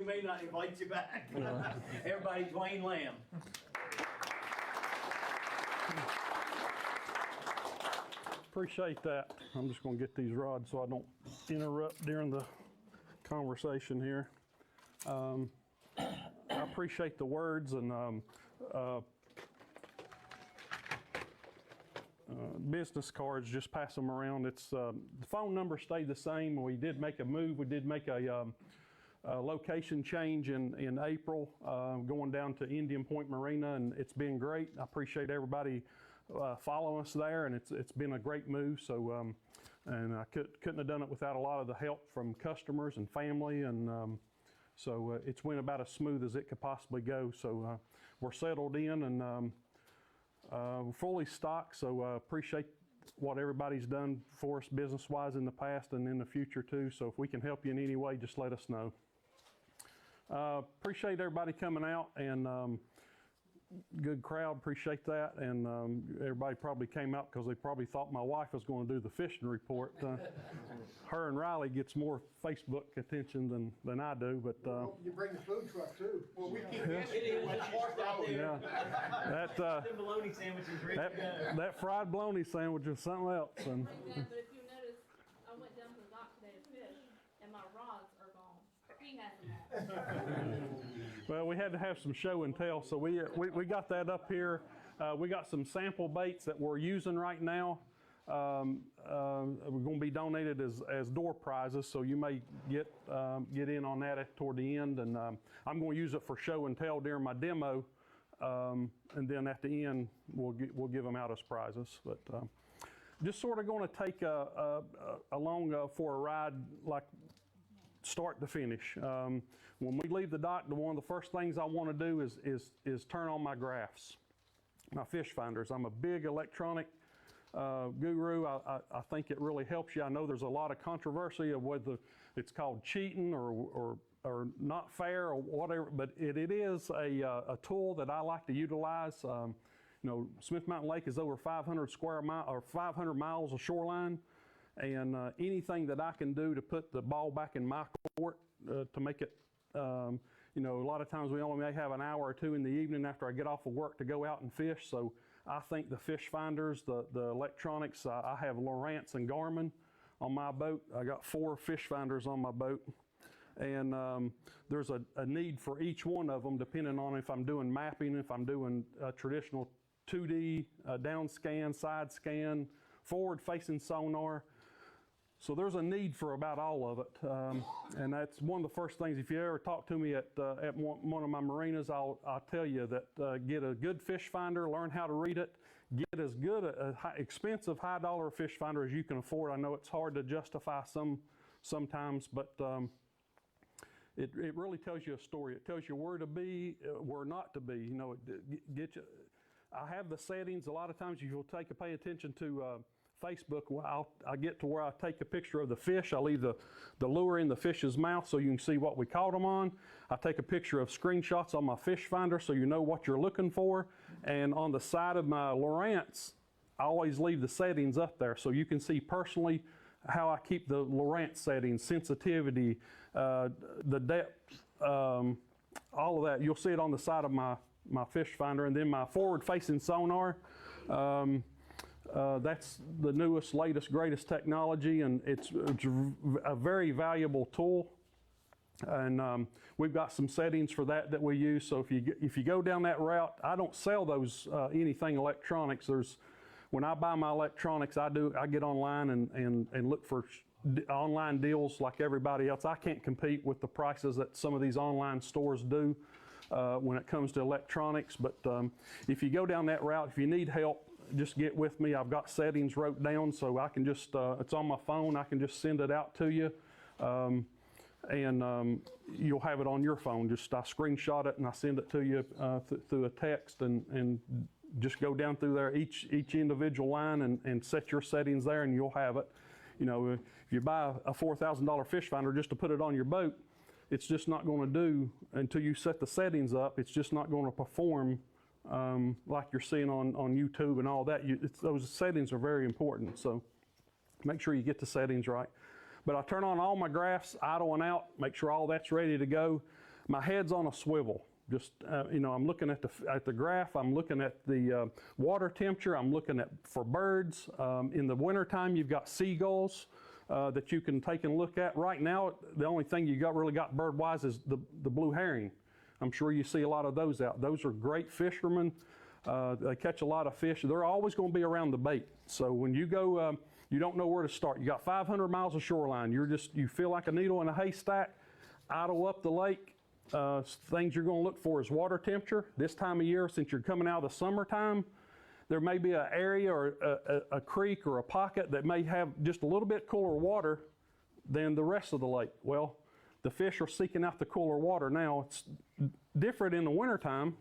may not invite you back. Everybody, Dewayne Lamb. Appreciate that. I'm just going to get these rods so I don't interrupt during the conversation here. I appreciate the words and business cards, just pass them around. It's the phone number stayed the same. We did make a move. We did make a location change in April, going down to Indian Point Marina, and it's been great. I appreciate everybody following us there, and it's been a great move. So, and I couldn't have done it without a lot of the help from customers and family, and so it's went about as smooth as it could possibly go. So we're settled in and we're fully stocked. So appreciate what everybody's done for us business-wise in the past and in the future too. So if we can help you in any way, just let us know. Appreciate everybody coming out, and good crowd, appreciate that. And everybody probably came out because they probably thought my wife was going to do the fishing report. Her and Riley gets more Facebook attention than I do, but you bring the food truck too. Well, we keep fishing parked out there. yeah, Them bologna sandwiches ready to go. that fried bologna sandwich is something else. And But if you notice, I went down to the dock today to fish, and my rods are gone. He hasn't had. well, we had to have some show and tell, so we got that up here. We got some sample baits that we're using right now. We're going to be donated as door prizes, so you may get in on that toward the end. And I'm going to use it for show and tell during my demo, and then at the end we'll give them out as prizes. But just sort of going to take along for a ride, like start to finish. When we leave the dock, one of the first things I want to do is turn on my graphs, my fish finders. I'm a big electronic guru. I think it really helps you. I know there's a lot of controversy of whether it's called cheating or not fair or whatever, but it is a tool that I like to utilize. You know, Smith Mountain Lake is over 500 square mile or 500 miles of shoreline. And anything that I can do to put the ball back in my court to make it, you know, a lot of times we only may have an hour or two in the evening after I get off of work to go out and fish. So I think the fish finders, the electronics, I have Lowrance and Garmin on my boat. I got 4 fish finders on my boat. And there's a need for each one of them depending on if I'm doing mapping, if I'm doing traditional 2D down scan, side scan, forward facing sonar. So there's a need for about all of it, and that's one of the first things. If you ever talk to me at one of my marinas, I'll tell you that get a good fish finder, learn how to read it, get as good expensive high dollar fish finder as you can afford. I know it's hard to justify sometimes, but it really tells you a story. It tells you where to be, where not to be. You know, get you. I have the settings. A lot of times, if you'll pay attention to Facebook, well, I get to where I take a picture of the fish. I leave the lure in the fish's mouth so you can see what we caught them on. I take a picture of screenshots on my fish finder so you know what you're looking for. And on the side of my Lowrance, I always leave the settings up there so you can see personally how I keep the Lowrance settings, sensitivity, the depth, all of that. You'll see it on the side of my fish finder. And then my forward-facing sonar, that's the newest, latest, greatest technology, and it's a very valuable tool. And we've got some settings for that we use. So if you go down that route, I don't sell those anything electronics. When I buy my electronics, I get online and look for online deals like everybody else. I can't compete with the prices that some of these online stores do when it comes to electronics. But if you go down that route, if you need help, just get with me. I've got settings wrote down so I can just, it's on my phone, I can just send it out to you. And you'll have it on your phone. Just I screenshot it and I send it to you through a text, and just go down through there each individual line and set your settings there, and you'll have it. You know, if you buy a $4,000 fish finder just to put it on your boat, it's just not going to do until you set the settings up. It's just not going to perform like you're seeing on YouTube and all that. Those settings are very important, so make sure you get the settings right. But I turn on all my graphs, idle and out, make sure all that's ready to go. my head's on a swivel. Just, I'm looking at the graph, I'm looking at the water temperature, I'm looking for birds. In the wintertime, you've got seagulls that you can take and look at. Right now, the only thing you really got bird-wise is the blue herring. I'm sure you see a lot of those out. Those are great fishermen. They catch a lot of fish. They're always going to be around the bait. So when you go, you don't know where to start. You got 500 miles of shoreline. You feel like a needle in a haystack. Idle up the lake. Things you're going to look for is water temperature. This time of year, since you're coming out of the summertime, there may be an area or a creek or a pocket that may have just a little bit cooler water than the rest of the lake. Well, the fish are seeking out the cooler water now. It's different in the wintertime.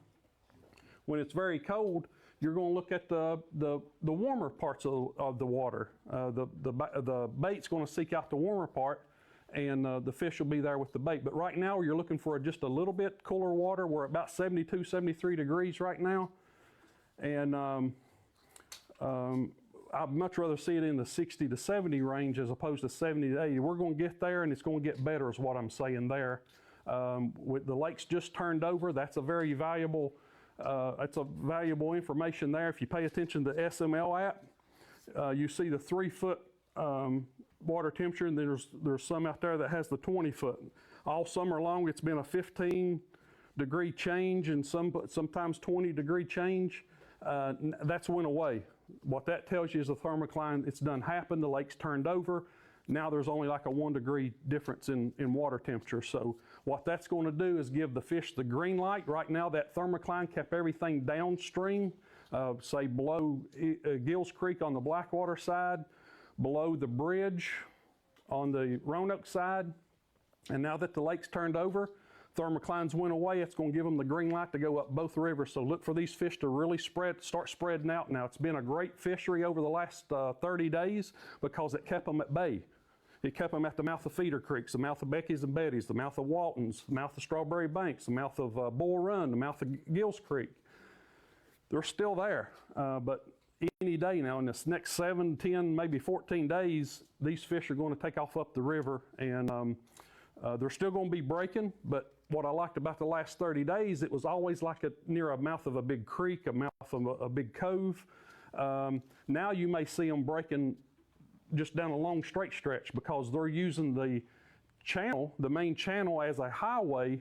When it's very cold, you're going to look at the warmer parts of the water. The bait's going to seek out the warmer part, and the fish will be there with the bait. But right now, you're looking for just a little bit cooler water. We're about 72, 73 degrees right now. And I'd much rather see it in the 60 to 70 range as opposed to 70 to 80. We're going to get there, and it's going to get better is what I'm saying there. With the lakes just turned over, that's a very valuable information there. If you pay attention to the SML app, you see the 3-foot water temperature, and there's some out there that has the 20-foot. All summer long, it's been a 15-degree change and sometimes 20-degree change. That's went away. What that tells you is the thermocline, it's done happened, the lake's turned over. Now there's only like a 1-degree difference in water temperature. So what that's going to do is give the fish the green light. Right now that thermocline kept everything downstream, say below Gills Creek on the Blackwater side, below the bridge on the Roanoke side. And now that the lake's turned over, thermoclines went away, it's going to give them the green light to go up both rivers. So look for these fish to really start spreading out now. It's been a great fishery over the last 30 days because it kept them at bay. It kept them at the mouth of feeder creeks, the mouth of Becky's and Betty's, the mouth of Walton's, the mouth of Strawberry Banks, the mouth of Bull Run, the mouth of Gills Creek. They're still there, but any day now, in this next 7, 10, maybe 14 days, these fish are going to take off up the river, and they're still going to be breaking. But what I liked about the last 30 days, it was always like near a mouth of a big creek, a mouth of a big cove. Now you may see them breaking just down a long straight stretch because they're using the main channel as a highway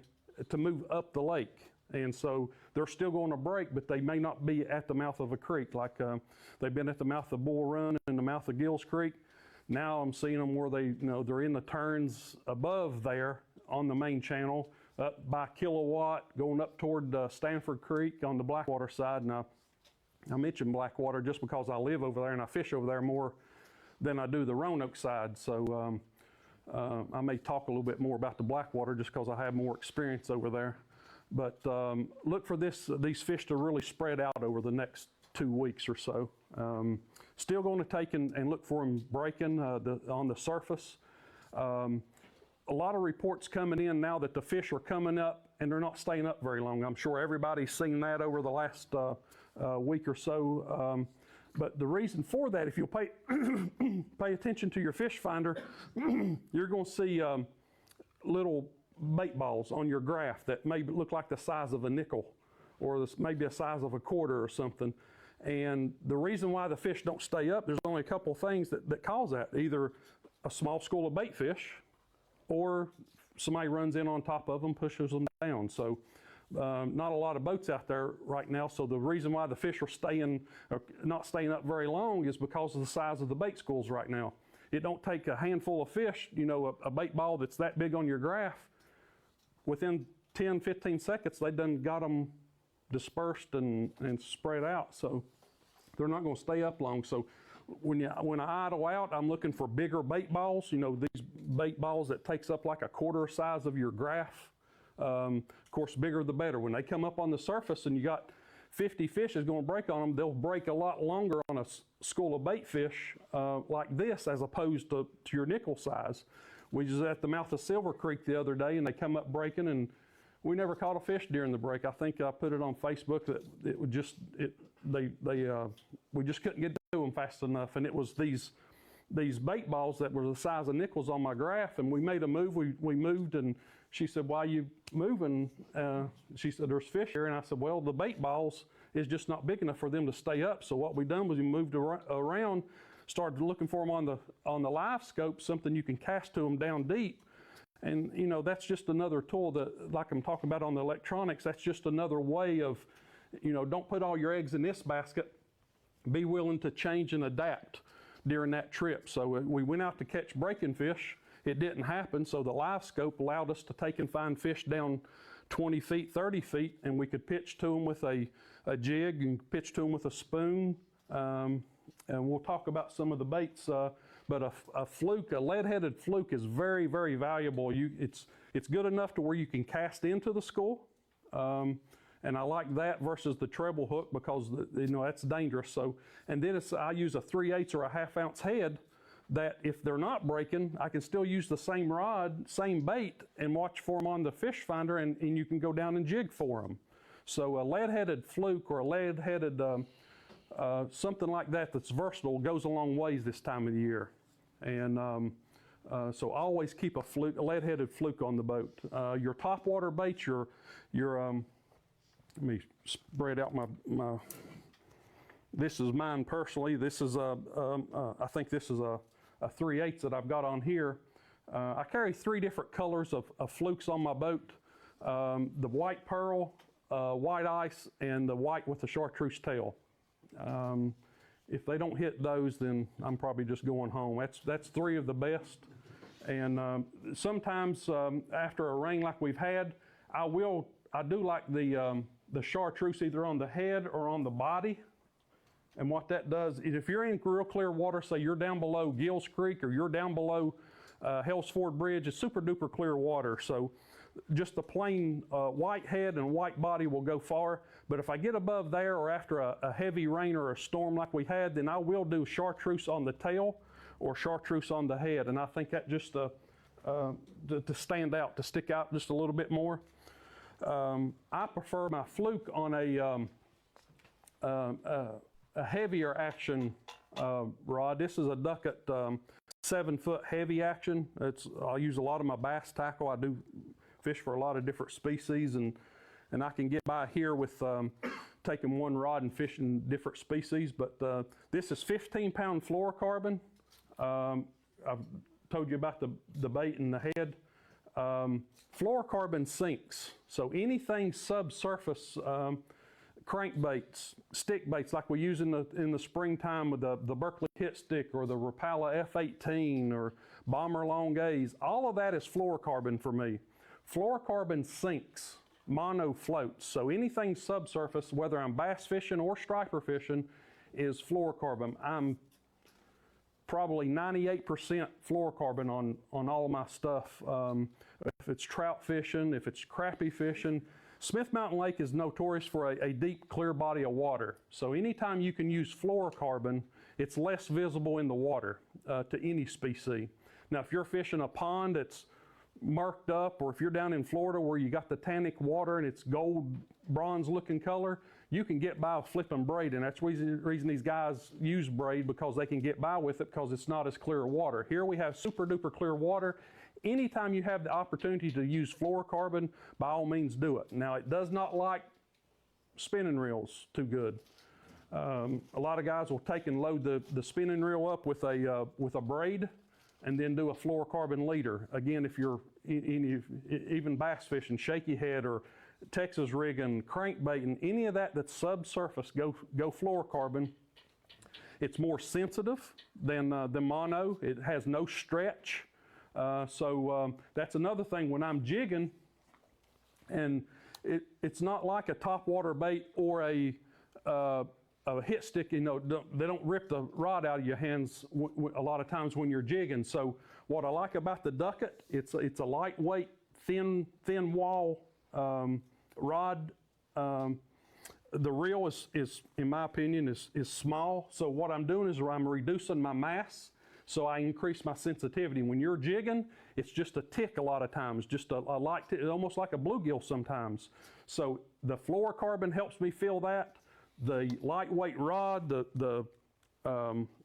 to move up the lake. And so they're still going to break, but they may not be at the mouth of a creek like they've been at the mouth of Bull Run and the mouth of Gills Creek. Now I'm seeing them where they're in the turns above there on the main channel, up by Kilowatt, going up toward Stanford Creek on the Blackwater side. And I mentioned Blackwater just because I live over there and I fish over there more than I do the Roanoke side. So I may talk a little bit more about the Blackwater just because I have more experience over there. But look for these fish to really spread out over the next 2 weeks or so. Still going to take and look for them breaking on the surface. A lot of reports coming in now that the fish are coming up and they're not staying up very long. I'm sure everybody's seen that over the last week or so. But the reason for that, if you'll pay attention to your fish finder, you're going to see little bait balls on your graph that may look like the size of a nickel or maybe the size of a quarter or something. And the reason why the fish don't stay up, there's only a couple of things that cause that. Either a small school of bait fish or somebody runs in on top of them, pushes them down. So not a lot of boats out there right now. So the reason why the fish are not staying up very long is because of the size of the bait schools right now. It don't take a handful of fish, a bait ball that's that big on your graph. Within 10, 15 seconds, they done got them dispersed and spread out. So they're not going to stay up long. So when I idle out, I'm looking for bigger bait balls. These bait balls that takes up like a quarter size of your graph. Of course, bigger the better. When they come up on the surface and you got 50 fish is going to break on them, they'll break a lot longer on a school of bait fish like this as opposed to your nickel size. We was at the mouth of Silver Creek the other day and they come up breaking and we never caught a fish during the break. I think I put it on Facebook that we just couldn't get to them fast enough, and it was these bait balls that were the size of nickels on my graph, and we made a move. We moved and She said, why are you moving? She said, there's fish here. And I said, well, the bait balls is just not big enough for them to stay up. So what we done was we moved around, started looking for them on the live scope, something you can cast to them down deep. And, you know, that's just another tool that, like I'm talking about on the electronics, that's just another way of, you know, don't put all your eggs in this basket. Be willing to change and adapt during that trip. So we went out to catch breaking fish. It didn't happen, so the live scope allowed us to take and find fish down 20 feet, 30 feet, and we could pitch to them with a jig and pitch to them with a spoon. And we'll talk about some of the baits, but a fluke, a lead-headed fluke is very, very valuable. It's good enough to where you can cast into the school, and I like that versus the treble hook because, you know, that's dangerous. So, and then I use a 3/8 or a 1/2 ounce head that if they're not breaking, I can still use the same rod, same bait, and watch for them on the fish finder, and you can go down and jig for them. So a lead-headed fluke or a lead-headed something like that that's versatile goes a long ways this time of the year. And so always keep a lead-headed fluke on the boat. Your topwater baits, your let me spread out my this is mine personally. This is I think this is a 3/8 that I've got on here. I carry 3 different colors of flukes on my boat. The white pearl, white ice, and the white with the chartreuse tail. If they don't hit those, then I'm probably just going home. That's 3 of the best. And sometimes after a rain like we've had, I do like the chartreuse either on the head or on the body. And what that does is if you're in real clear water, say you're down below Gills Creek or you're down below Hell's Ford Bridge, it's super duper clear water. So just the plain white head and white body will go far. But if I get above there or after a heavy rain or a storm like we had, then I will do chartreuse on the tail or chartreuse on the head. And I think that just to stand out, to stick out just a little bit more. I prefer my fluke on a heavier action rod. This is a Ducket 7-foot heavy action. I'll use a lot of my bass tackle. I do fish for a lot of different species, and I can get by here with taking one rod and fishing different species. But this is 15-pound fluorocarbon. I've told you about the bait and the head. Fluorocarbon sinks, so anything subsurface, crankbaits, stick baits like we use in the springtime with the Berkeley hit stick or the Rapala F18 or Bomber Long A's, all of that is fluorocarbon for me. Fluorocarbon sinks, mono floats, so anything subsurface, whether I'm bass fishing or striper fishing, is fluorocarbon. I'm probably 98% fluorocarbon on all of my stuff. If it's trout fishing, if it's crappie fishing. Smith Mountain Lake is notorious for a deep, clear body of water. So anytime you can use fluorocarbon, it's less visible in the water to any species. Now, if you're fishing a pond that's marked up, or if you're down in Florida where you got the tannic water and it's gold, bronze looking color, you can get by with flipping braid, and that's the reason these guys use braid, because they can get by with it because it's not as clear water. Here we have super duper clear water. Anytime you have the opportunity to use fluorocarbon, by all means do it. Now, it does not like spinning reels too good. A lot of guys will take and load the spinning reel up with a braid and then do a fluorocarbon leader. Again, if you're even bass fishing, shaky head or Texas rigging, crankbaiting, any of that's subsurface, go fluorocarbon. It's more sensitive than mono. It has no stretch. So that's another thing when I'm jigging, and it's not like a topwater bait or a hit stick. You know, they don't rip the rod out of your hands a lot of times when you're jigging. So what I like about the Ducket, it's a lightweight, thin wall rod. The reel is in my opinion is small. So what I'm doing is I'm reducing my mass. So I increase my sensitivity. When you're jigging, it's just a tick a lot of times, just a light tick, almost like a bluegill sometimes. So the fluorocarbon helps me feel that. The lightweight rod, the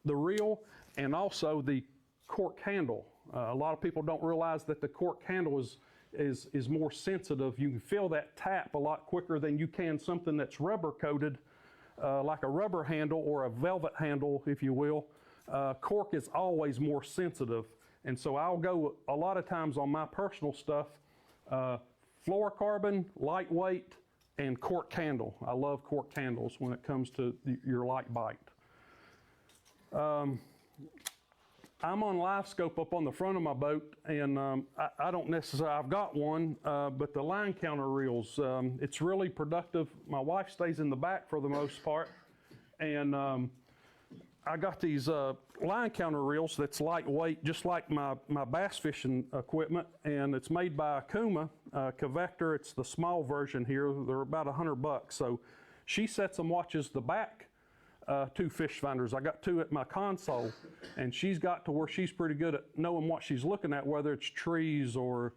reel, and also the cork handle. A lot of people don't realize that the cork handle is more sensitive. You can feel that tap a lot quicker than you can something that's rubber coated, like a rubber handle or a velvet handle, if you will. Cork is always more sensitive. And so I'll go a lot of times on my personal stuff, fluorocarbon, lightweight, and cork candle. I love cork candles when it comes to your light bite. I'm on live scope up on the front of my boat, and I don't necessarily, I've got one, but the line counter reels, it's really productive. My wife stays in the back for the most part, and I got these line counter reels that's lightweight, just like my bass fishing equipment, and it's made by Akuma, Cavector. It's the small version here. They're about $100. So she sets and watches the back two fish finders. I got two at my console, and she's got to where she's pretty good at knowing what she's looking at, whether it's trees or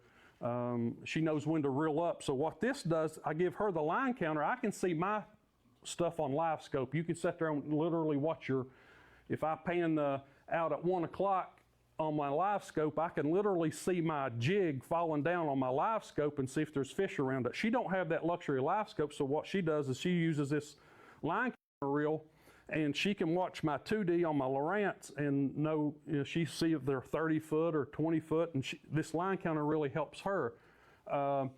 she knows when to reel up. So what this does, I give her the line counter. I can see my stuff on live scope. You can sit there and literally watch your, if I pan out at 1 o'clock on my live scope, I can literally see my jig falling down on my live scope and see if there's fish around it. She don't have that luxury live scope, so what she does is she uses this line counter reel, and she can watch my 2D on my Lowrance and know, she see if they're 30 foot or 20 foot, and this line counter really helps her. I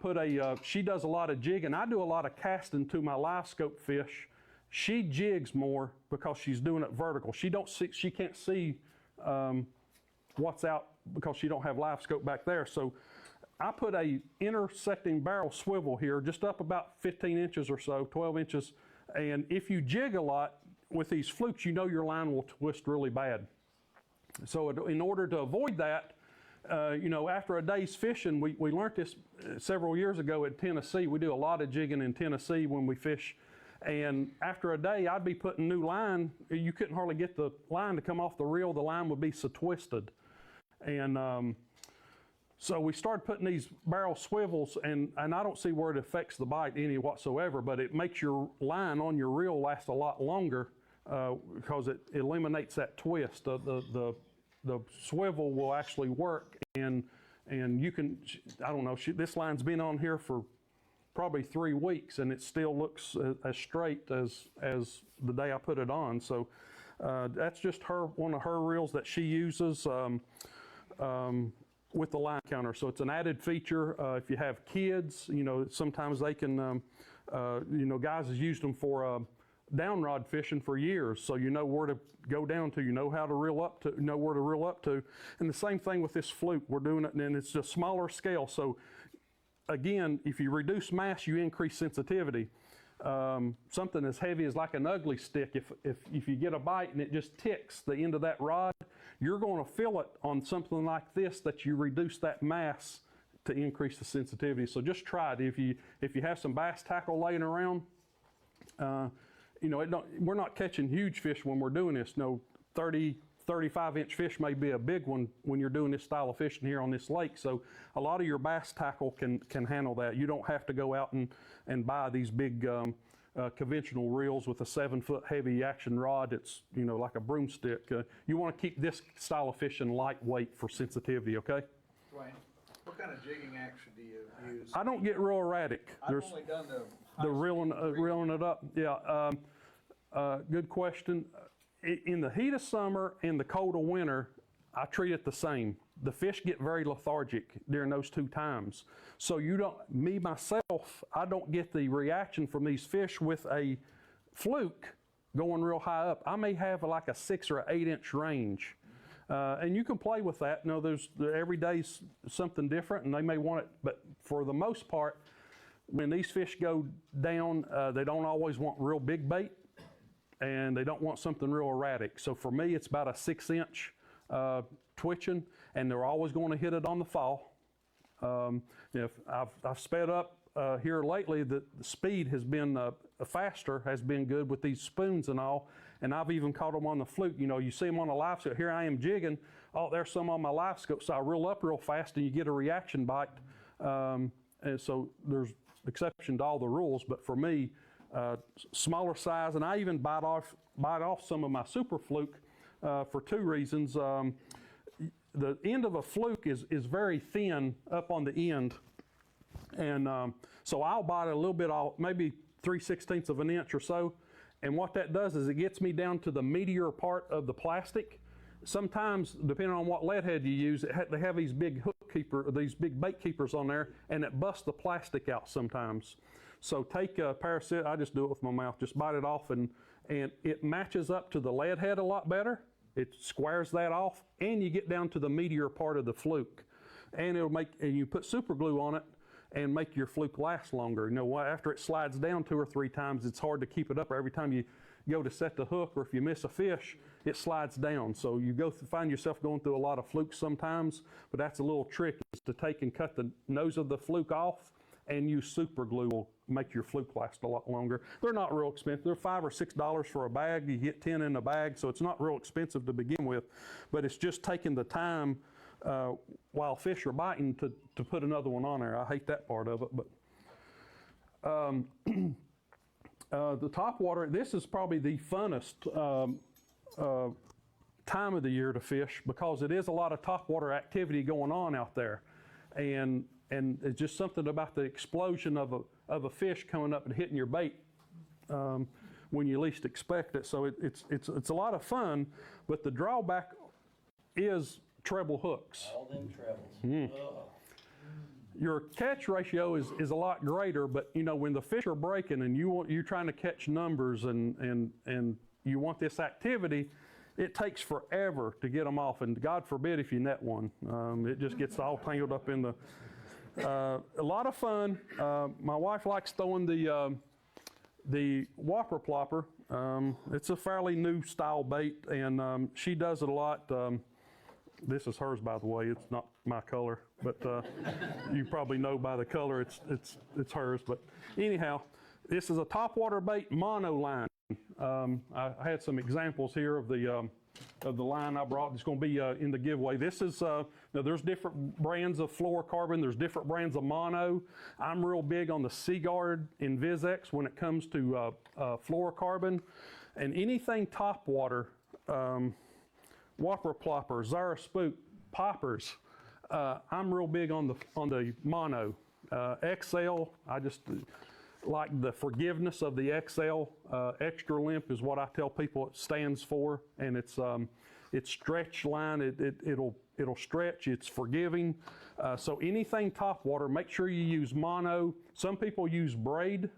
put she does a lot of jigging. I do a lot of casting to my live scope fish. She jigs more because she's doing it vertical. She can't see what's out because she don't have live scope back there. So I put a intersecting barrel swivel here, just up about 15 inches or so, 12 inches. And if you jig a lot with these flukes, you know your line will twist really bad. So in order to avoid that, after a day's fishing, we learned this several years ago in Tennessee. We do a lot of jigging in Tennessee when we fish. And after a day, I'd be putting new line. You couldn't hardly get the line to come off the reel. The line would be so twisted. And so we started putting these barrel swivels, and I don't see where it affects the bite any whatsoever, but it makes your line on your reel last a lot longer because it eliminates that twist. The swivel will actually work, and you can, I don't know, this line's been on here for probably 3 weeks, and it still looks as straight as the day I put it on. So that's just one of her reels that she uses with the line counter. So it's an added feature. If you have kids, sometimes they can, guys has used them for down rod fishing for years, so you know where to go down to, you know how to reel up to, know where to reel up to. And the same thing with this fluke. We're doing it, and it's a smaller scale. So again, if you reduce mass, you increase sensitivity. Something as heavy as like an ugly stick, if you get a bite and it just ticks the end of that rod, you're going to feel it on something like this, that you reduce that mass to increase the sensitivity. So just try it. If you have some bass tackle laying around, we're not catching huge fish when we're doing this. 30, 35-inch fish may be a big one when you're doing this style of fishing here on this lake. So a lot of your bass tackle can handle that. You don't have to go out and buy these big conventional reels with a 7-foot heavy action rod. It's like a broomstick. You want to keep this style of fishing lightweight for sensitivity. Okay. Dwayne, what kind of jigging action do you use? I don't get real erratic. I've only done the reeling it up. Yeah. Good question. In the heat of summer and the cold of winter, I treat it the same. The fish get very lethargic during those 2 times. So myself, I don't get the reaction from these fish with a fluke going real high up. I may have like a 6 or 8 inch range. And you can play with that. Every day's something different, and they may want it, but for the most part, when these fish go down, they don't always want real big bait, and they don't want something real erratic. So for me, it's about a 6-inch twitching, and they're always going to hit it on the fall. If I've sped up here lately, the speed has been faster, has been good with these spoons and all, and I've even caught them on the fluke. You see them on the live scope. Here I am jigging. Oh, there's some on my live scope, so I reel up real fast, and you get a reaction bite. And so there's exception to all the rules, but for me, smaller size, and I even bite off some of my super fluke for 2 reasons. the end of a fluke is very thin up on the end. And so I'll bite it a little bit off, maybe 3/16 of an inch or so. And what that does is it gets me down to the meatier part of the plastic. Sometimes, depending on what lead head you use, they have these big these big bait keepers on there, and it busts the plastic out sometimes. So take a parasite, I just do it with my mouth, just bite it off, and it matches up to the lead head a lot better. It squares that off, and you get down to the meatier part of the fluke. And and you put super glue on it and make your fluke last longer. You know, after it slides down 2 or 3 times, it's hard to keep it up. Every time you go to set the hook, or if you miss a fish, it slides down. So you find yourself going through a lot of flukes sometimes, but that's a little trick, is to take and cut the nose of the fluke off and use super glue. Will make your fluke last a lot longer. They're not real expensive. They're $5 or $6 for a bag. You get 10 in a bag, so it's not real expensive to begin with, but it's just taking the time while fish are biting to put another one on there. I hate that part of it, but the topwater, this is probably the funnest time of the year to fish, because it is a lot of topwater activity going on out there, and it's just something about the explosion of a fish coming up and hitting your bait when you least expect it. So it's a lot of fun, but the drawback is treble hooks. All them trebles. Your catch ratio is a lot greater, but you know, when the fish are breaking and you're trying to catch numbers and you want this activity, it takes forever to get them off, and God forbid if you net one. It just gets all tangled up in the. A lot of fun. My wife likes throwing the whopper plopper. It's a fairly new style bait, and she does it a lot. This is hers, by the way. It's not my color, but you probably know by the color it's hers. But anyhow, this is a topwater bait mono line. I had some examples here of the line I brought. It's going to be in the giveaway. This is now there's different brands of fluorocarbon. There's different brands of mono. I'm real big on the Seaguard Invisex when it comes to fluorocarbon, and anything topwater. Whopper plopper, Zara spook, poppers. I'm real big on the mono. XL, I just like the forgiveness of the XL. Extra limp is what I tell people it stands for, and it's stretch line. It'll stretch. It's forgiving. So anything topwater, make sure you use mono. Some people use braid.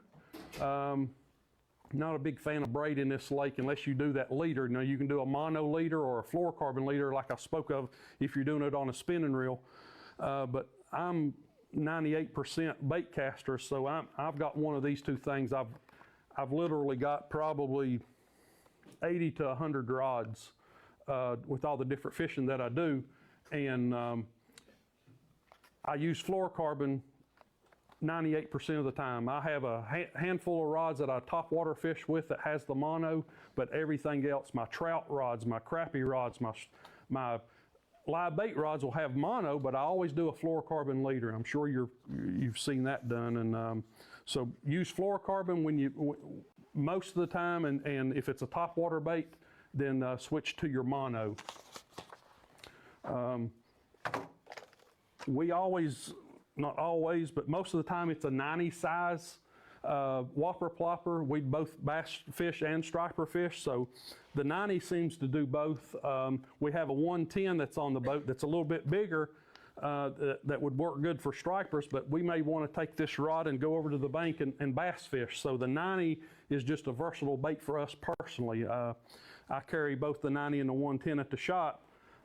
Not a big fan of braid in this lake unless you do that leader. Now you can do a mono leader or a fluorocarbon leader like I spoke of if you're doing it on a spinning reel. But I'm 98% bait caster, so I've got one of these two things. I've literally got probably 80 to 100 rods with all the different fishing that I do, and I use fluorocarbon 98% of the time. I have a handful of rods that I topwater fish with that has the mono, but everything else, my trout rods, my crappie rods, my live bait rods will have mono, but I always do a fluorocarbon leader. I'm sure you've seen that done, and so use fluorocarbon most of the time, and if it's a topwater bait, then switch to your mono. We always, not always, but most of the time it's a 90 size whopper plopper. We both bass fish and striper fish, so the 90 seems to do both. We have a 110 that's on the boat that's a little bit bigger that would work good for stripers, but we may want to take this rod and go over to the bank and bass fish. So the 90 is just a versatile bait for us personally. I carry both the 90 and the 110 at the shop.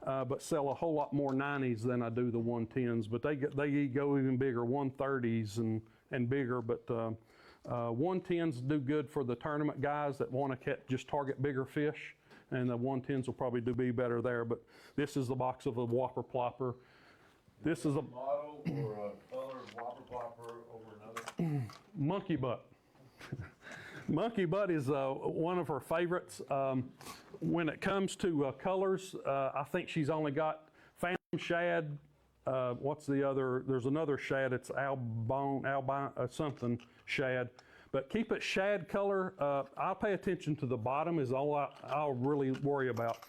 But sell a whole lot more 90s than I do the 110s. But they go even bigger, 130s and bigger. But 110s do good for the tournament guys that want to just target bigger fish, and the 110s will probably be better there. But this is the box of a whopper plopper. This is a model or a color whopper plopper over another. monkey butt. Monkey butt is one of her favorites. When it comes to colors, I think she's only got Phantom Shad. What's the other? There's another shad. It's albino something shad. But keep it shad color. I'll pay attention to the bottom is all I'll really worry about.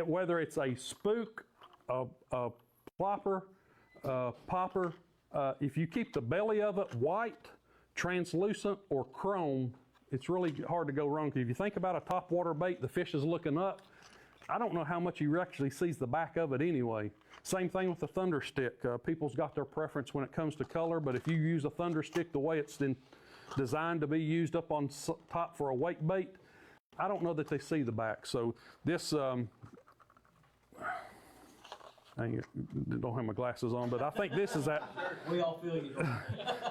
Whether it's a spook a plopper, popper, if you keep the belly of it white, translucent, or chrome, it's really hard to go wrong. If you think about a topwater bait, the fish is looking up. I don't know how much he actually sees the back of it anyway. Same thing with the thunder stick. People's got their preference when it comes to color, but if you use a thunder stick the way it's designed to be used up on top for a wake bait, I don't know that they see the back. So this, I don't have my glasses on, but I think this is that. We all feel you.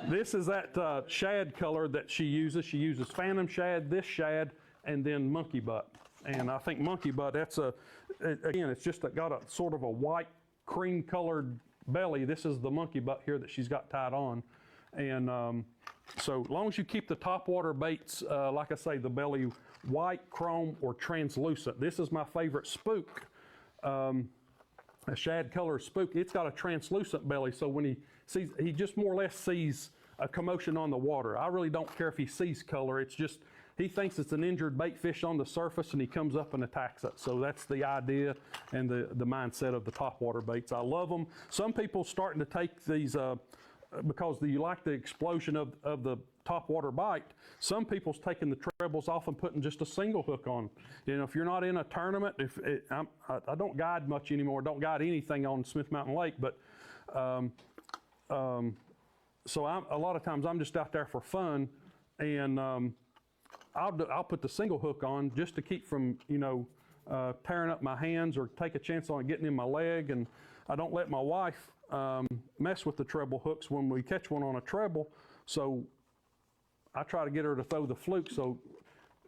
This is that shad color that she uses. She uses phantom shad, this shad, and then monkey butt. And I think monkey butt, again, it's just got a sort of a white cream colored belly. This is the monkey butt here that she's got tied on. And so as long as you keep the topwater baits, like I say, the belly white, chrome, or translucent. This is my favorite spook. A shad color spook. It's got a translucent belly, so when he just more or less sees a commotion on the water. I really don't care if he sees color. It's just, he thinks it's an injured bait fish on the surface and he comes up and attacks it. So that's the idea and the mindset of the topwater baits. I love them. Some people starting to take these, because you like the explosion of the topwater bite, some people's taking the trebles off and putting just a single hook on. You know, if you're not in a tournament, I don't guide much anymore, don't guide anything on Smith Mountain Lake, but so a lot of times I'm just out there for fun, and I'll put the single hook on just to keep from, tearing up my hands or take a chance on getting in my leg, and I don't let my wife mess with the treble hooks when we catch one on a treble, so I try to get her to throw the fluke, so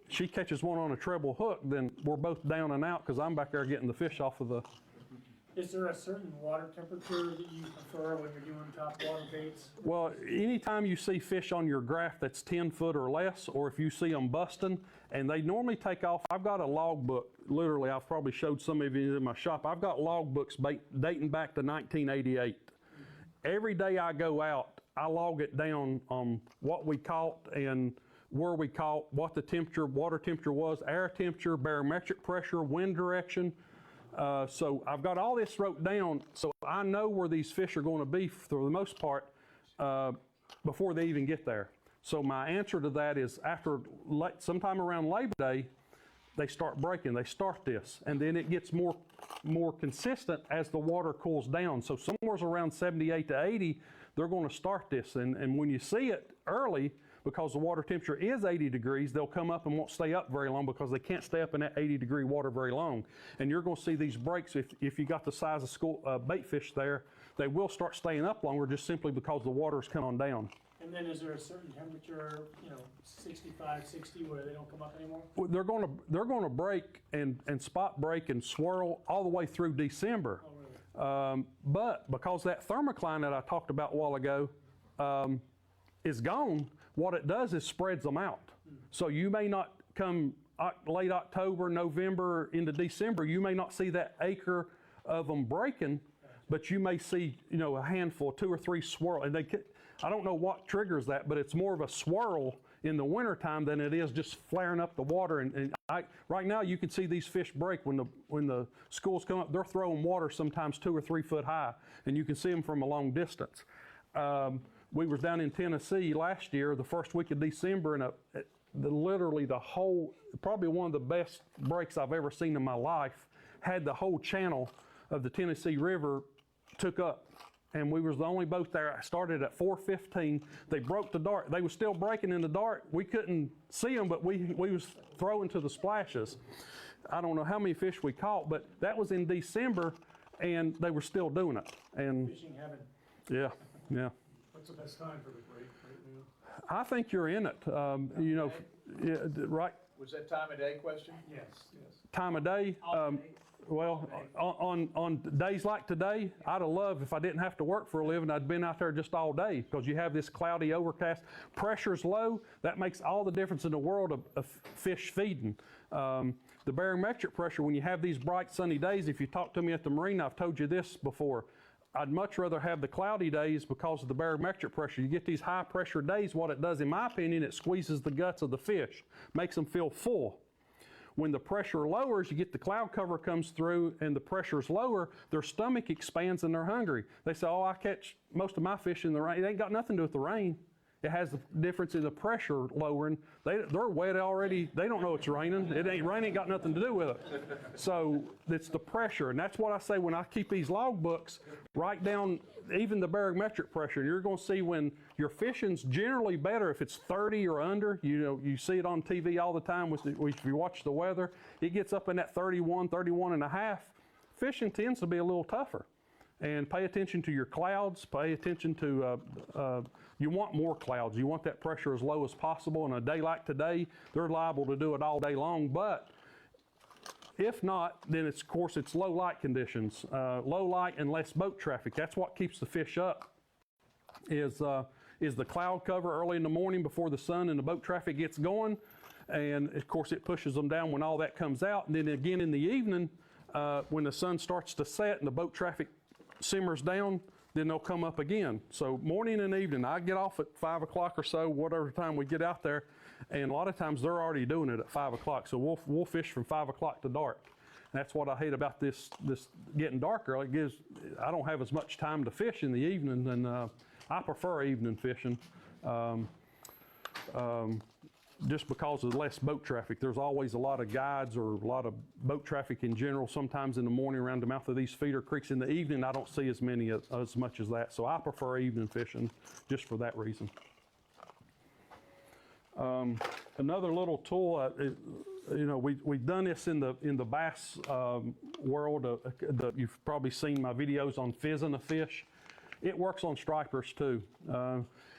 she catches one on a treble hook, then we're both down and out because I'm back there getting the fish off of the. Is there a certain water temperature that you prefer when you're doing top water baits? Well, anytime you see fish on your graph that's 10 foot or less, or if you see them busting, and they normally take off, I've got a log book, literally, I've probably showed some of you in my shop, I've got log books dating back to 1988. Every day I go out, I log it down on what we caught and where we caught, what the temperature, water temperature was, air temperature, barometric pressure, wind direction. So I've got all this wrote down, so I know where these fish are going to be for the most part before they even get there. So my answer to that is sometime around Labor Day, they start breaking. They start this, and then it gets more consistent as the water cools down. So somewhere around 78 to 80, they're going to start this. And when you see it early, because the water temperature is 80 degrees, they'll come up and won't stay up very long because they can't stay up in that 80-degree water very long. And you're going to see these breaks, if you got the size of bait fish there, they will start staying up longer just simply because the water's come on down. And then is there a certain temperature, 65, 60, where they don't come up anymore? Well, they're going to break and spot break and swirl all the way through December. Oh, really? But because that thermocline that I talked about a while ago is gone, what it does is spreads them out. So you may not come late October, November into December, you may not see that acre of them breaking, but you may see, a handful, 2 or 3 swirl. And I don't know what triggers that, but it's more of a swirl in the wintertime than it is just flaring up the water. And right now you can see these fish break when the schools come up. They're throwing water sometimes 2 or 3 foot high, and you can see them from a long distance. We was down in Tennessee last year, the first week of December, and literally probably one of the best breaks I've ever seen in my life, had the whole channel of the Tennessee River took up. And we was the only boat there. I started at 4:15. They broke the dart. They were still breaking in the dart. We couldn't see them, but we was throwing to the splashes. I don't know how many fish we caught, but that was in December, and they were still doing it. And Fishing heaven. yeah. What's the best time for the break right now? I think you're in it. Right Was that time of day question? Yes. time of day. Well, on days like today, I'd have loved if I didn't have to work for a living, I'd been out there just all day, because you have this cloudy overcast. Pressure's low. That makes all the difference in the world of fish feeding. The barometric pressure, when you have these bright sunny days, if you talk to me at the marina, I've told you this before, I'd much rather have the cloudy days because of the barometric pressure. You get these high pressure days, what it does, in my opinion, it squeezes the guts of the fish, makes them feel full. When the pressure lowers, you get the cloud cover comes through and the pressure's lower, their stomach expands and they're hungry. They say, oh, I catch most of my fish in the rain. It ain't got nothing to do with the rain. It has the difference in the pressure lowering. They're wet already. They don't know it's raining. Rain ain't got nothing to do with it. So it's the pressure. And that's what I say when I keep these log books, write down even the barometric pressure. You're going to see when your fishing's generally better if it's 30 or under. You see it on TV all the time if you watch the weather. It gets up in that 31, 31 and a half. Fishing tends to be a little tougher. And pay attention to your clouds. Pay attention to, you want more clouds. You want that pressure as low as possible. On a day like today, they're liable to do it all day long. But if not, then of course it's low light conditions. Low light and less boat traffic. That's what keeps the fish up, is the cloud cover early in the morning before the sun and the boat traffic gets going. And of course it pushes them down when all that comes out. And then again in the evening, when the sun starts to set and the boat traffic simmers down, then they'll come up again. So morning and evening, I get off at 5 o'clock or so, whatever time we get out there, and a lot of times they're already doing it at 5 o'clock. So we'll fish from 5 o'clock to dark. And that's what I hate about this getting darker. I don't have as much time to fish in the evening, and I prefer evening fishing. Just because of less boat traffic. There's always a lot of guides or a lot of boat traffic in general. Sometimes in the morning around the mouth of these feeder creeks. In the evening, I don't see as much as that. So I prefer evening fishing just for that reason. Another little tool, we've done this in the bass world. You've probably seen my videos on fizzing a fish. It works on stripers too.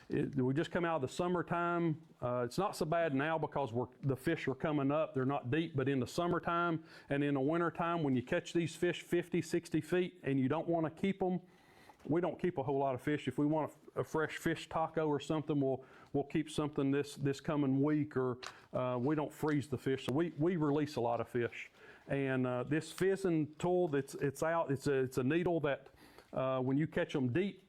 We just come out of the summertime. It's not so bad now because the fish are coming up. They're not deep, but in the summertime and in the wintertime, when you catch these fish 50, 60 feet and you don't want to keep them, we don't keep a whole lot of fish. If we want a fresh fish taco or something, we'll keep something this coming week, or we don't freeze the fish. So we release a lot of fish. And this fizzing tool, it's a needle that when you catch them deep,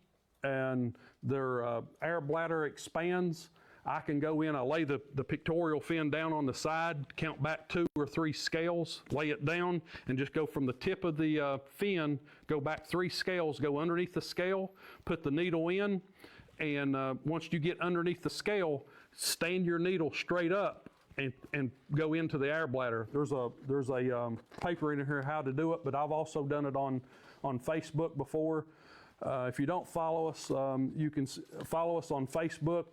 and their air bladder expands, I can go in, I lay the pictorial fin down on the side, count back 2 or 3 scales, lay it down, and just go from the tip of the fin, go back 3 scales, go underneath the scale, put the needle in, and once you get underneath the scale, stand your needle straight up and go into the air bladder. There's a paper in here how to do it, but I've also done it on Facebook before. If you don't follow us, you can follow us on Facebook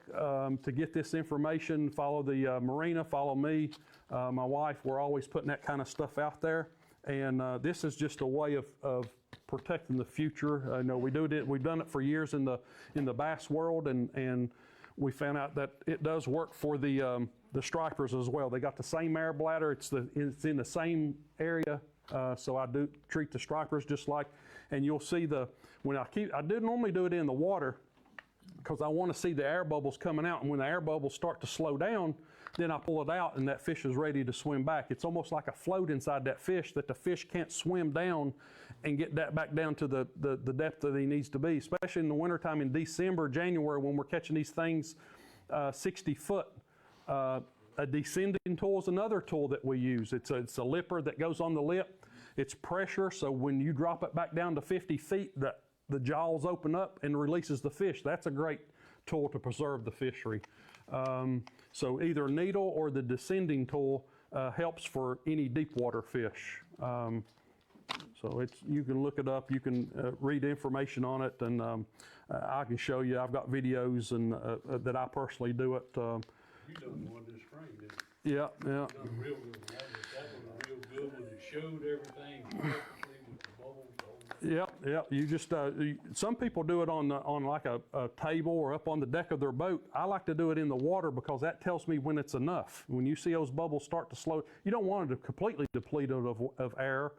to get this information. Follow the marina, follow me, my wife. We're always putting that kind of stuff out there. And this is just a way of protecting the future. We've done it for years in the bass world, and we found out that it does work for the stripers as well. They got the same air bladder. It's in the same area. So I do treat the stripers just like, and you'll see I do normally do it in the water because I want to see the air bubbles coming out, and when the air bubbles start to slow down, then I pull it out and that fish is ready to swim back. It's almost like a float inside that fish that the fish can't swim down and get that back down to the depth that he needs to be, especially in the wintertime in December, January, when we're catching these things 60 foot. A descending tool is another tool that we use. It's a lipper that goes on the lip. It's pressure, so when you drop it back down to 50 feet, the jaws open up and releases the fish. That's a great tool to preserve the fishery. So either needle or the descending tool helps for any deep water fish. So you can look it up, you can read information on it, and I can show you. I've got videos and that I personally do it. You done one this spring, didn't you? Yeah. You done a real good one. That was real good one. It showed everything perfectly with the bubbles. Yeah. You just some people do it on like a table or up on the deck of their boat. I like to do it in the water because that tells me when it's enough. When you see those bubbles start to slow, you don't want it to completely deplete of air.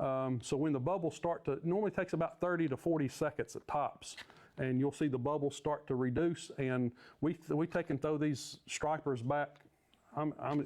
So when the bubbles start to, it normally takes about 30 to 40 seconds at tops, and you'll see the bubbles start to reduce. And we take and throw these stripers back.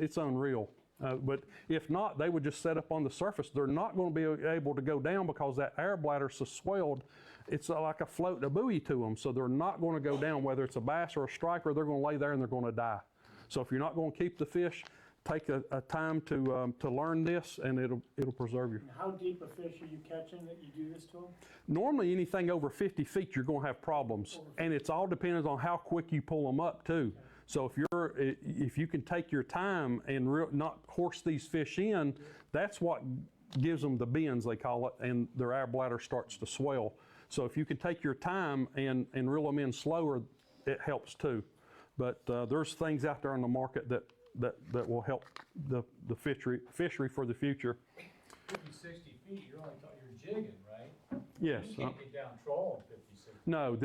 It's unreal. But if not, they would just set up on the surface. They're not going to be able to go down because that air bladder's so swelled. It's like a buoy to them. So they're not going to go down. Whether it's a bass or a striper, they're going to lay there and they're going to die. So if you're not going to keep the fish, take a time to learn this, and it'll preserve you. And how deep a fish are you catching that you do this to them? Normally, anything over 50 feet, you're going to have problems, and it's all dependent on how quick you pull them up too. So if you can take your time and not horse these fish in, that's what gives them the bends, they call it, and their air bladder starts to swell. So if you can take your time and reel them in slower, it helps too. But there's things out there on the market that will help the fishery for the future. 50, 60 feet, you're jigging, right? Yes. You can't get down trawl 50, 60. No,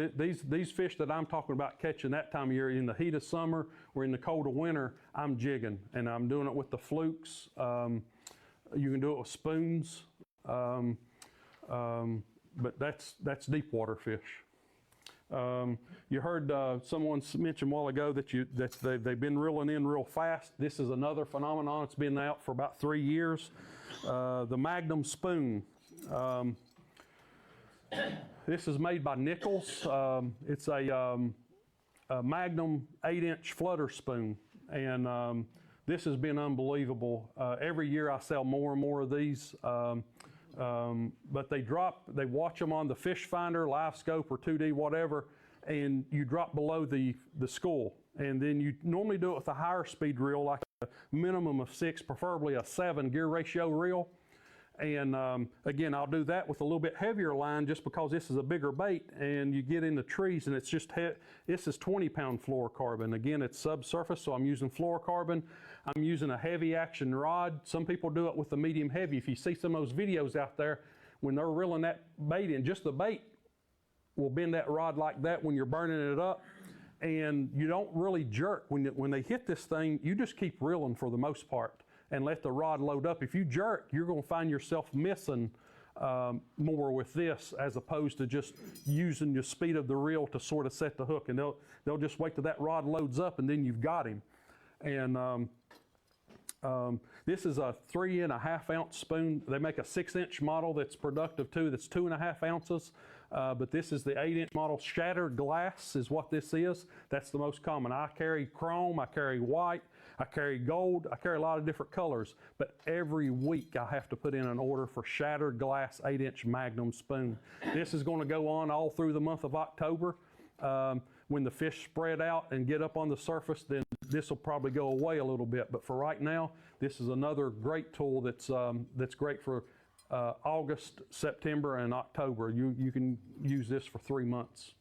these fish that I'm talking about catching that time of year, in the heat of summer or in the cold of winter, I'm jigging, and I'm doing it with the flukes. You can do it with spoons, but that's deep water fish. You heard someone mention a while ago that they've been reeling in real fast. This is another phenomenon. It's been out for about 3 years. The Magnum spoon. This is made by Nichols. It's a Magnum 8-inch flutter spoon, and this has been unbelievable. Every year I sell more and more of these. But they watch them on the fish finder, live scope, or 2D, whatever, and you drop below the school. And then you normally do it with a higher speed reel, like a minimum of 6, preferably a 7 gear ratio reel. And again, I'll do that with a little bit heavier line just because this is a bigger bait, and you get in the trees and it's just, this is 20-pound fluorocarbon. Again, it's subsurface, so I'm using fluorocarbon. I'm using a heavy action rod. Some people do it with the medium heavy. If you see some of those videos out there, when they're reeling that bait in, just the bait will bend that rod like that when you're burning it up. And you don't really jerk. When they hit this thing, you just keep reeling for the most part and let the rod load up. If you jerk, you're going to find yourself missing more with this, as opposed to just using the speed of the reel to sort of set the hook. And they'll just wait till that rod loads up, and then you've got him. And this is a 3.5 ounce spoon. They make a 6-inch model that's productive too, that's 2.5 ounces. But this is the 8-inch model. Shattered glass is what this is. That's the most common. I carry chrome, I carry white, I carry gold, I carry a lot of different colors. But every week I have to put in an order for shattered glass 8-inch Magnum spoon. This is going to go on all through the month of October. When the fish spread out and get up on the surface, then this will probably go away a little bit. But for right now, this is another great tool that's great for August, September, and October. You can use this for 3 months.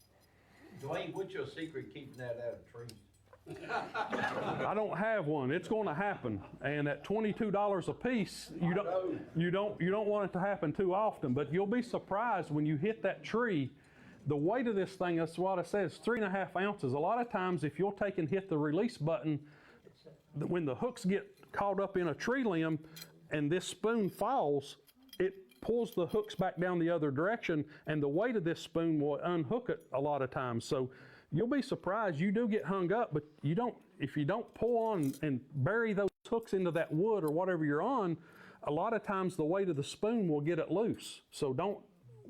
Dwayne, what's your secret keeping that out of trees? I don't have one. It's going to happen, and at $22 a piece, you don't want it to happen too often. But you'll be surprised when you hit that tree. The weight of this thing, that's what I said, is 3.5 ounces. A lot of times, if you'll take and hit the release button, when the hooks get caught up in a tree limb and this spoon falls, it pulls the hooks back down the other direction, and the weight of this spoon will unhook it a lot of times. So you'll be surprised. You do get hung up, but if you don't pull on and bury those hooks into that wood or whatever you're on, a lot of times the weight of the spoon will get it loose. So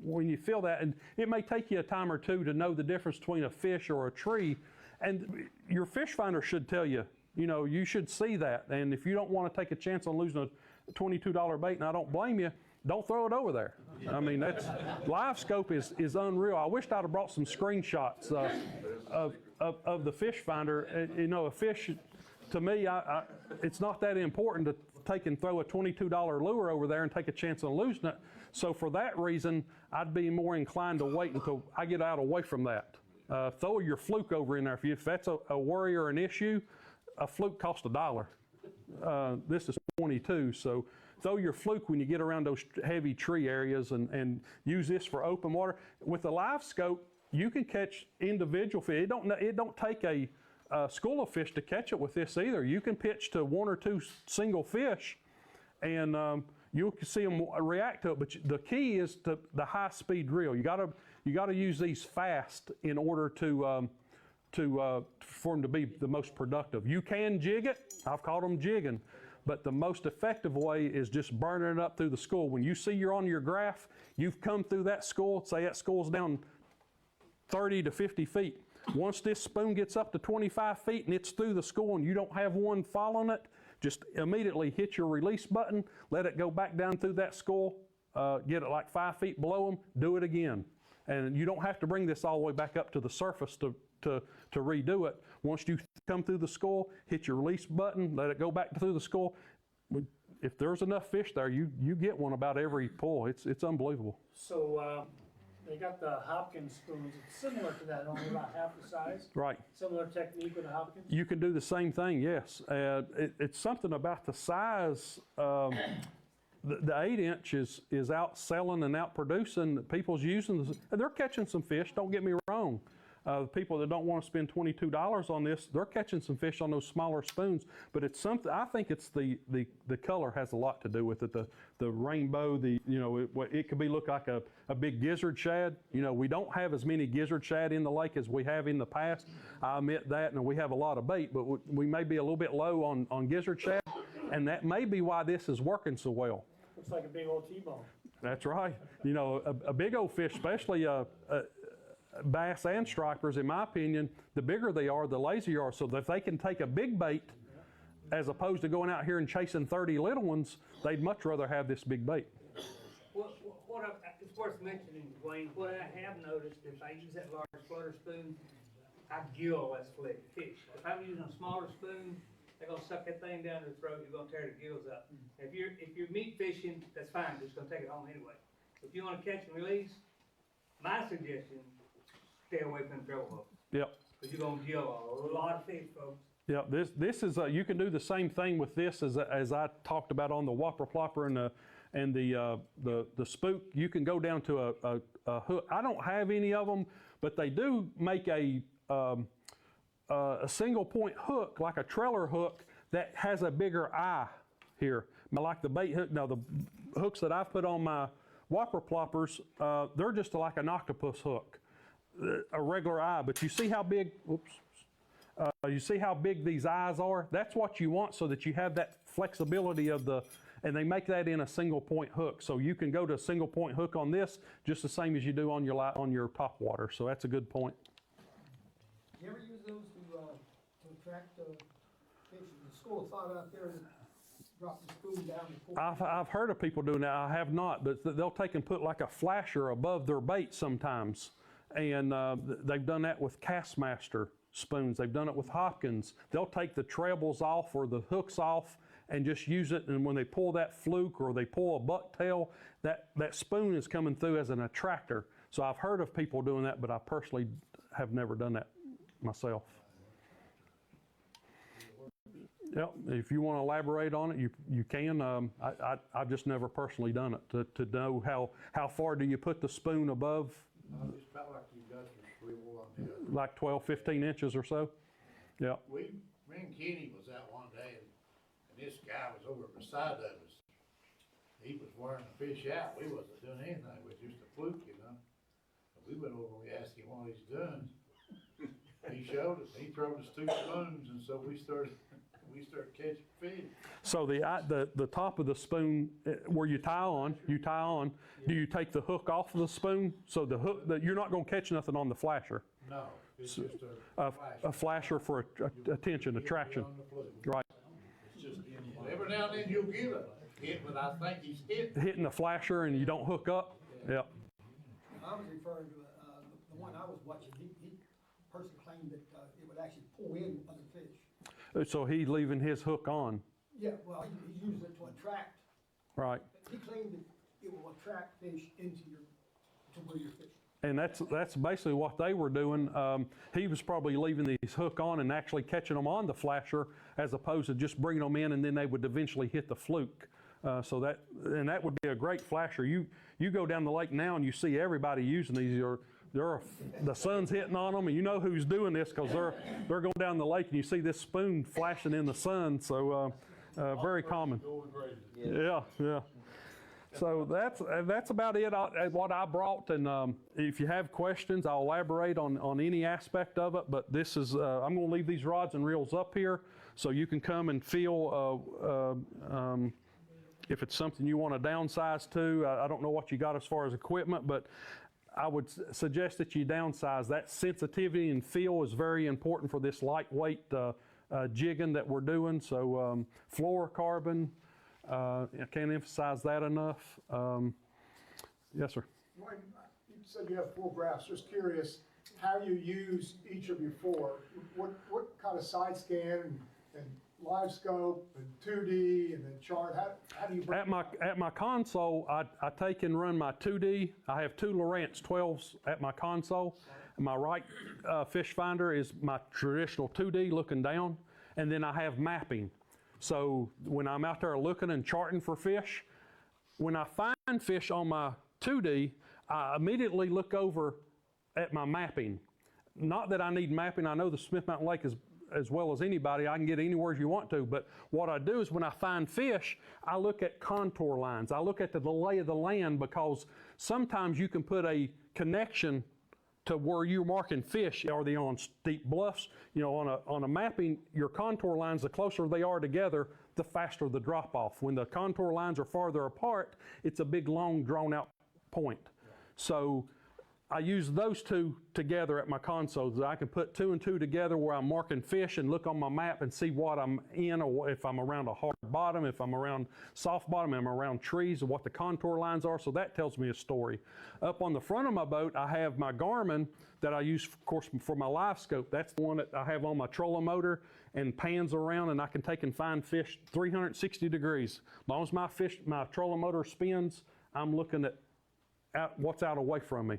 when you feel that, and it may take you a time or two to know the difference between a fish or a tree, and your fish finder should tell you, you should see that. And if you don't want to take a chance on losing a $22 bait, and I don't blame you, don't throw it over there. I mean, that's live scope is unreal. I wished I'd have brought some screenshots of the fish finder. A fish, to me, it's not that important to take and throw a $22 lure over there and take a chance on losing it. So for that reason, I'd be more inclined to wait until I get out away from that. Throw your fluke over in there. If that's a worry or an issue, a fluke costs $1. This is 22, so throw your fluke when you get around those heavy tree areas, and use this for open water. With the live scope, you can catch individual fish. It don't take a school of fish to catch it with this either. You can pitch to 1 or 2 single fish, and you'll see them react to it. But the key is to the high-speed reel. You got to use these fast in order for them to be the most productive. You can jig it. I've caught them jigging. But the most effective way is just burning it up through the school. When you see you're on your graph, you've come through that school, say that school's down 30 to 50 feet. Once this spoon gets up to 25 feet and it's through the school and you don't have one following it, just immediately hit your release button, let it go back down through that school, get it like 5 feet below them, do it again. And you don't have to bring this all the way back up to the surface to redo it. Once you come through the school, hit your release button, let it go back through the school. If there's enough fish there, you get one about every pull. It's unbelievable. So, they got the Hopkins spoons, it's similar to that, only about half the size. Right. Similar technique with the Hopkins? You can do the same thing, yes. It's something about the size. The 8-inch is out selling and out producing. People's using this, and they're catching some fish, don't get me wrong. The people that don't want to spend $22 on this, they're catching some fish on those smaller spoons. But it's something, I think it's the color has a lot to do with it. The rainbow, it could look like a big gizzard shad. We don't have as many gizzard shad in the lake as we have in the past. I admit that, and we have a lot of bait, but we may be a little bit low on gizzard shad, and that may be why this is working so well. Looks like a big old T-bone. That's right. A big old fish, especially bass and stripers, in my opinion, the bigger they are, the lazier you are. So if they can take a big bait, as opposed to going out here and chasing 30 little ones, they'd much rather have this big bait. It's worth mentioning, Dwayne, what I have noticed, if I use that large flutter spoon, I gill less fish. If I'm using a smaller spoon, they're gonna suck that thing down their throat, you're gonna tear the gills up. If you're meat fishing, that's fine, just gonna take it home anyway. If you wanna catch and release, my suggestion, stay away from the treble hook. Yep. Because you're gonna gill a lot of fish, folks. Yeah, this is you can do the same thing with this as I talked about on the whopper plopper and the spook. You can go down to a hook. I don't have any of them, but they do make a single point hook, like a trailer hook, that has a bigger eye here. Like the bait hook. Now the hooks that I've put on my whopper ploppers, they're just like an octopus hook, a regular eye. But you see how big? Oops. You see how big these eyes are? That's what you want, so that you have that flexibility of and they make that in a single point hook. So you can go to a single point hook on this just the same as you do on your top water. So that's a good point. You ever use those to attract fish? The school of thought out there that drop the spoon down and pull. I've heard of people doing that. I have not, but they'll take and put like a flasher above their bait sometimes. And they've done that with Castmaster spoons. They've done it with Hopkins. They'll take the trebles off or the hooks off and just use it, and when they pull that fluke or they pull a bucktail, that spoon is coming through as an attractor. So I've heard of people doing that, but I personally have never done that myself. Yep, if you want to elaborate on it, you can. I've just never personally done it to know how far do you put the spoon above. It's about like you got your swivel on the Like 12, 15 inches or so. Yeah. me and Kenny was out one day, and this guy was over beside of us. He was wearing the fish out. We wasn't doing anything. It was just a fluke, We went over and we asked him what he's doing. He showed us. He threw us 2 spoons, and so we started catching fish. So the top of the spoon where you tie on, do you take the hook off of the spoon? So the hook, you're not going to catch nothing on the flasher. No, it's just A flasher for attention, attraction. Right. Every now and then you'll get a hit, but I think he's Hitting the flasher and you don't hook up. Yep. I was referring to the one I was watching. He person claimed that it would actually pull in other fish. So he's leaving his hook on. Yeah, well, he used it to attract. Right. He claimed that it will attract fish to where you're fishing. And that's basically what they were doing. He was probably leaving these hook on and actually catching them on the flasher, as opposed to just bringing them in and then they would eventually hit the fluke. So that would be a great flasher. You go down the lake now and you see everybody using these. The sun's hitting on them, and you know who's doing this because they're going down the lake and you see this spoon flashing in the sun. So very common. Yeah. So that's about it. What I brought, and if you have questions, I'll elaborate on any aspect of it. But this is I'm going to leave these rods and reels up here so you can come and feel if it's something you want to downsize to. I don't know what you got as far as equipment, but I would suggest that you downsize. That sensitivity and feel is very important for this lightweight jigging that we're doing. So fluorocarbon, I can't emphasize that enough. Yes, sir. Dwayne, you said you have 4 graphs. Just curious how you use each of your 4. What kind of side scan and live scope and 2D and then chart? How do you break At my console, I take and run my 2D. I have 2 Lowrance 12s at my console. My right fish finder is my traditional 2D looking down, and then I have mapping. So when I'm out there looking and charting for fish, when I find fish on my 2D, I immediately look over at my mapping. Not that I need mapping. I know the Smith Mountain Lake is as well as anybody. I can get anywhere you want to, but what I do is when I find fish, I look at contour lines. I look at the lay of the land, because sometimes you can put a connection to where you're marking fish. Are they on steep bluffs? You know, on a mapping, your contour lines, the closer they are together, the faster the drop off. When the contour lines are farther apart, it's a big, long, drawn out point. So I use those 2 together at my console. So I can put 2 and 2 together where I'm marking fish and look on my map and see what I'm in, or if I'm around a hard bottom, if I'm around soft bottom, if I'm around trees, or what the contour lines are. So that tells me a story. Up on the front of my boat, I have my Garmin that I use, of course, for my live scope. That's the one that I have on my trolling motor and pans around, and I can take and find fish 360 degrees. As long as my trolling motor spins, I'm looking at what's out away from me.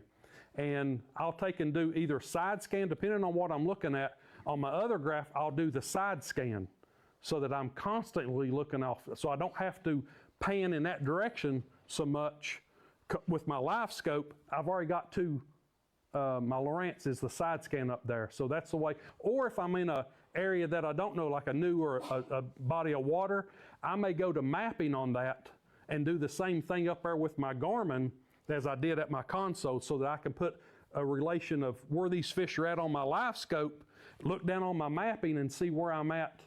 And I'll take and do either side scan, depending on what I'm looking at. On my other graph, I'll do the side scan so that I'm constantly looking off. So I don't have to pan in that direction so much. With my live scope, I've already got 2, my Lowrance is the side scan up there. So that's the way. Or if I'm in an area that I don't know, like a new or a body of water, I may go to mapping on that and do the same thing up there with my Garmin as I did at my console, so that I can put a relation of where these fish are at on my live scope, look down on my mapping and see where I'm at,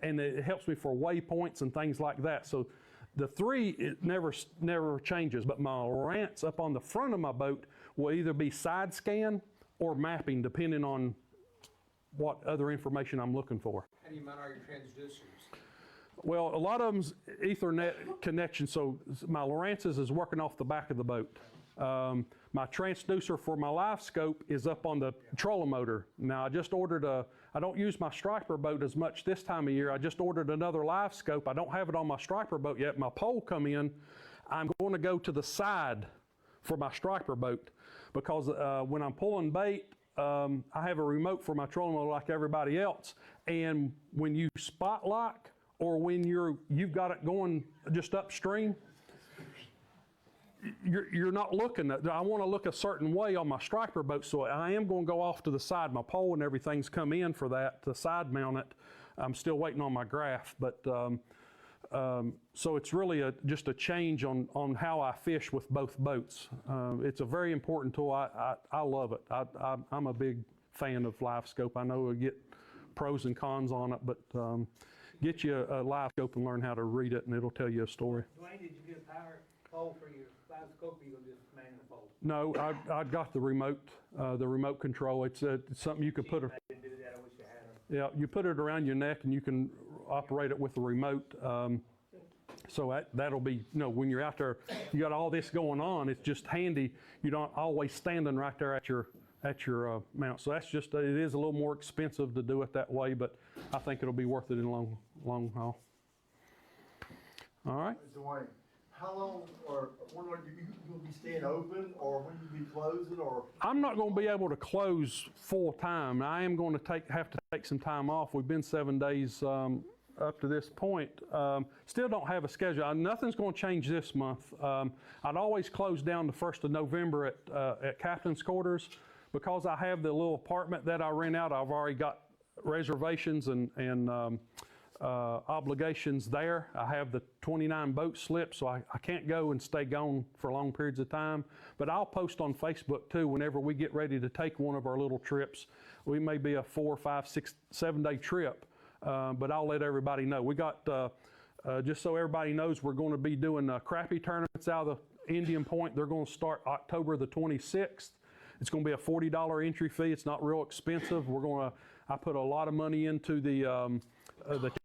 and it helps me for waypoints and things like that. So the 3, it never changes, but my Lowrance up on the front of my boat will either be side scan or mapping, depending on what other information I'm looking for. How do you mount all your transducers? Well, a lot of them's Ethernet connection, so my Lowrance's is working off the back of the boat. My transducer for my live scope is up on the trolling motor. Now, I just ordered I don't use my striper boat as much this time of year. I just ordered another live scope. I don't have it on my striper boat yet. My pole come in. I'm going to go to the side for my striper boat, because when I'm pulling bait, I have a remote for my trolling motor like everybody else. And when you spot lock, or when you've got it going just upstream, you're not looking. I want to look a certain way on my striper boat, so I am going to go off to the side. My pole and everything's come in for that to side mount it. I'm still waiting on my graph, but so it's really just a change on how I fish with both boats. It's a very important tool. I love it. I'm a big fan of live scope. I know I get pros and cons on it, but get you a live scope and learn how to read it, and it'll tell you a story. Dwayne, did you get a power pole for your live scope, or you gonna just man the pole? No, I got the remote control. It's something you can put. I didn't do that, I wish I had them. Yeah, you put it around your neck, and you can operate it with the remote. So that'll be, when you're out there, you got all this going on. It's just handy. You don't always standing right there at your mount. So that's just, it is a little more expensive to do it that way, but I think it'll be worth it in long haul. All right. Dwayne, how long, or when are you going to be staying open, or when you be closing, or? I'm not going to be able to close full time. I am going to have to take some time off. We've been 7 days up to this point. Still don't have a schedule. Nothing's going to change this month. I'd always close down the 1st of November at Captain's Quarters. Because I have the little apartment that I rent out, I've already got reservations and obligations there. I have the 29 boat slips, so I can't go and stay gone for long periods of time. But I'll post on Facebook too whenever we get ready to take one of our little trips. We may be a 4, 5, 6, 7 day trip, but I'll let everybody know. We got, just so everybody knows, we're going to be doing crappie tournaments out of the Indian Point. They're going to start October the 26th. It's going to be a $40 entry fee. It's not real expensive. We're going to I put a lot of money into the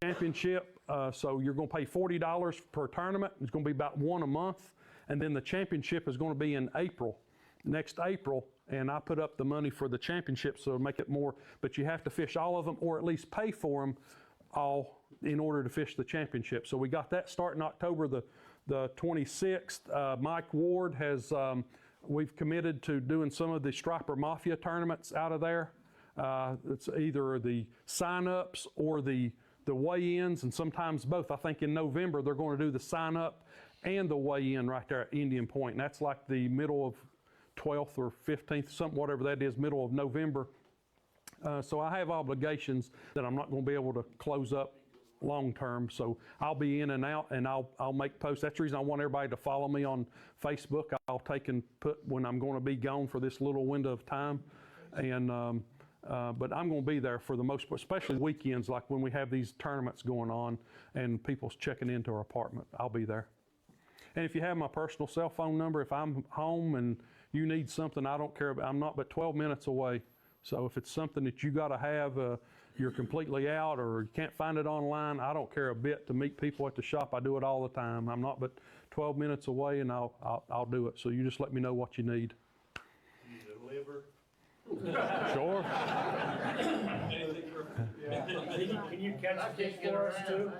championship, so you're going to pay $40 per tournament. It's going to be about one a month, and then the championship is going to be in April, next April, and I put up the money for the championship, so it'll make it more, but you have to fish all of them, or at least pay for them all in order to fish the championship. So we got that starting October the 26th. Mike Ward has, we've committed to doing some of the Striper Mafia tournaments out of there. It's either the sign-ups or the weigh-ins, and sometimes both. I think in November they're going to do the sign-up and the weigh-in right there at Indian Point, and that's like the middle of 12th or 15th, something, whatever that is, middle of November. So I have obligations that I'm not going to be able to close up long term, so I'll be in and out, and I'll make posts. That's the reason I want everybody to follow me on Facebook. I'll take and put when I'm going to be gone for this little window of time, and but I'm going to be there for the most part, especially weekends like when we have these tournaments going on and people's checking into our apartment. I'll be there. And if you have my personal cell phone number, if I'm home and you need something, I don't care about, I'm not but 12 minutes away. So if it's something that you got to have, you're completely out or you can't find it online, I don't care a bit to meet people at the shop. I do it all the time. I'm not but 12 minutes away, and I'll do it. So you just let me know what you need. You deliver. Sure. Can you catch a fish for us too?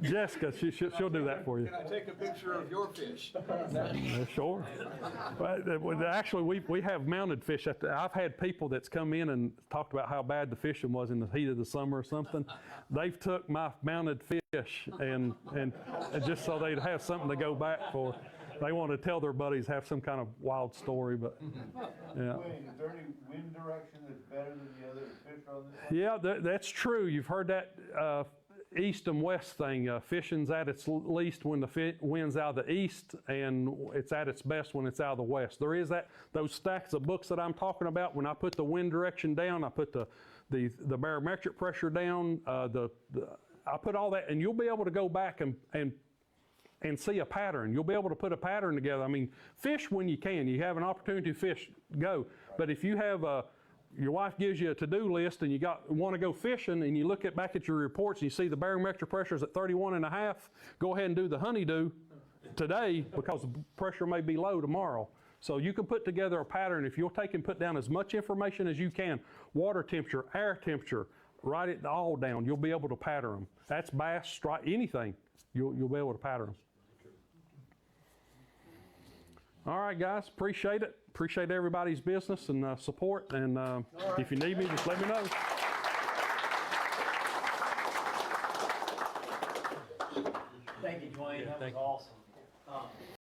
Jessica, she'll do that for you. Can I take a picture of your fish? Sure. Well, actually, we have mounted fish. I've had people that's come in and talked about how bad the fishing was in the heat of the summer or something. They've took my mounted fish and just so they'd have something to go back for. They want to tell their buddies, have some kind of wild story, but yeah. Wayne, is there any wind direction that's better than the other fish on this one? Yeah, that's true. You've heard that east and west thing. Fishing's at its least when the wind's out of the east, and it's at its best when it's out of the west. There is those stacks of books that I'm talking about. When I put the wind direction down, I put the barometric pressure down. I put all that, and you'll be able to go back and see a pattern. You'll be able to put a pattern together. I mean, fish when you can. You have an opportunity to fish, go. But if you have your wife gives you a to-do list and you want to go fishing and you look back at your reports and you see the barometric pressure is at 31.5, go ahead and do the honeydew today because the pressure may be low tomorrow. So you can put together a pattern. If you'll take and put down as much information as you can, water temperature, air temperature, write it all down. You'll be able to pattern them. That's bass, strike, anything. You'll be able to pattern them. All right, guys, appreciate it. Appreciate everybody's business and support. And if you need me, just let me know. Thank you, Dwayne. That was awesome.